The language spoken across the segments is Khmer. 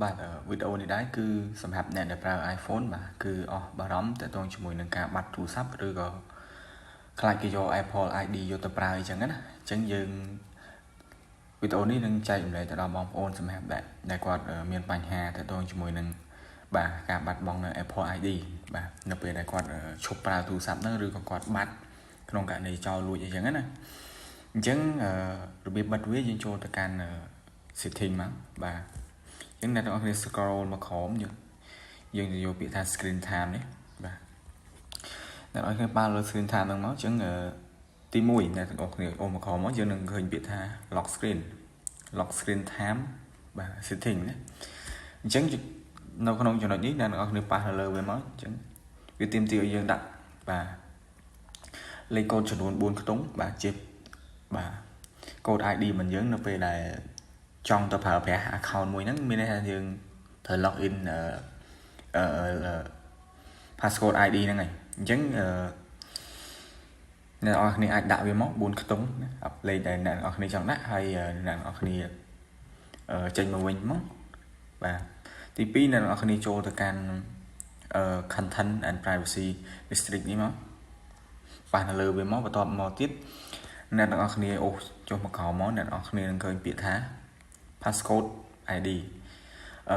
បាទវីដេអូនេះដែរគឺសម្រាប់អ្នកដែលប្រើ iPhone បាទគឺអស់បារម្ភទាក់ទងជាមួយនឹងការបាត់ទូរស័ព្ទឬក៏ខ្លាចគេយក Apple ID យកទៅប្រើអីចឹងណាអញ្ចឹងយើងវីដេអូនេះនឹងចែកម្លែកទៅដល់បងប្អូនសម្រាប់ដែលគាត់មានបញ្ហាទាក់ទងជាមួយនឹងបាទការបាត់បង់នៅ Apple ID បាទនៅពេលដែលគាត់ឈប់ប្រើទូរស័ព្ទហ្នឹងឬក៏គាត់បាត់ក្នុងករណីចោលលួចអីចឹងណាអញ្ចឹងរបៀបបិទវាយើងចូលទៅកាន់ setting មកបាទអញ្ចឹងអ្នកទាំងអស់គ្នា scroll មកក្រោមយើងទៅយកពាក្យថា screen time នេះបាទអ្នកទាំងអស់គ្នាបើលើ screen time ហ្នឹងមកអញ្ចឹងទី1អ្នកទាំងអស់គ្នាអូមកក្រោមមកយើងនឹងឃើញពាក្យថា lock screen time បាទ setting ណាអញ្ចឹងនៅក្នុងចំណុចនេះអ្នកទាំងអស់គ្នាប៉ះលើវាមកអញ្ចឹងវាទាមទារឲ្យយើងដាក់បាទលេខកូដចំនួន4ខ្ទង់បាទជាបាទកូដ ID របស់យើងនៅពេលដែលចង់ទៅប្រើប្រាស់ account មួយហ្នឹងមានន័យថាយើងត្រូវ log in passcode ID ហ្នឹងហើយអញ្ចឹងអ្នកនរគ្នាអាចដាក់វាមក4ខ្ទង់ណាលេខដែលអ្នកនរគ្នាចង់ដាក់ហើយអ្នកនរគ្នាចេញមកវិញមកបាទទី2អ្នកនរគ្នាចូលទៅកាន់content and privacy restrict នេះមកប៉ះនៅលើវាមកបន្ទាប់មកទៀតអ្នកនរគ្នាអូសចុះមកក្រោមមកអ្នកនរគ្នានឹងឃើញពាក្យថា passcode ID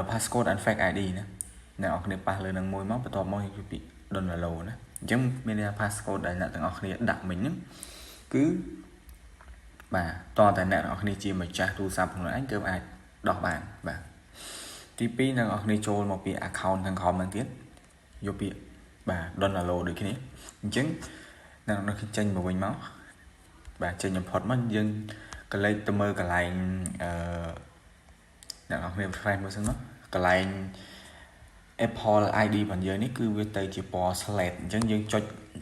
passcode and fake ID ណាអ្នកនរគ្នាប៉ះលើនឹងមួយមកបន្ទាប់មកគឺពាក្យ download ណាអញ្ចឹងមានន័យថា passcode ដែលអ្នកទាំងអស់គ្នាដាក់មិញហ្នឹងគឺបាទតើតែអ្នកទាំងអស់គ្នាជាម្ចាស់ទូរស័ព្ទខ្លួនឯងទើបអាចដោះបានបាទទី2អ្នកទាំងអស់គ្នាចូលមកពី account ខាងក្រោមហ្នឹងទៀតយកពាក្យបាទ download ដូចគ្នាអញ្ចឹងអ្នកទាំងអស់គ្នាចេញមកវិញមកបាទចេញបំផុតមកយើងកលេចទៅមើលកន្លែងអ្នកនរគ្នា refresh មើលសិនមកកន្លែង Apple ID របស់យើងនេះគឺវាទៅជាពណ៌ slate អញ្ចឹងយើង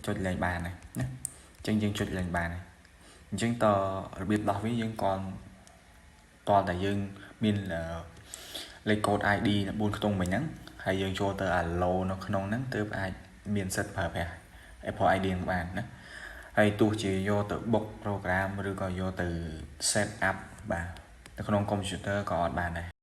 ចុចលេងបានណាអញ្ចឹងយើងចុចលេងបានអញ្ចឹងតរបៀបដោះវាយើងcònតតែយើងមានលេខកូដ ID 4ខ្ទង់មិញហ្នឹងហើយយើងចូលទៅ allow នៅក្នុងហ្នឹងទើបអាចមានសិទ្ធិប្រើប្រាស់ Apple ID នឹងបានណាហើយទោះជាយកទៅបុក program ឬក៏យកទៅ set up បាទនៅក្នុង computer ក៏អត់បានដែរ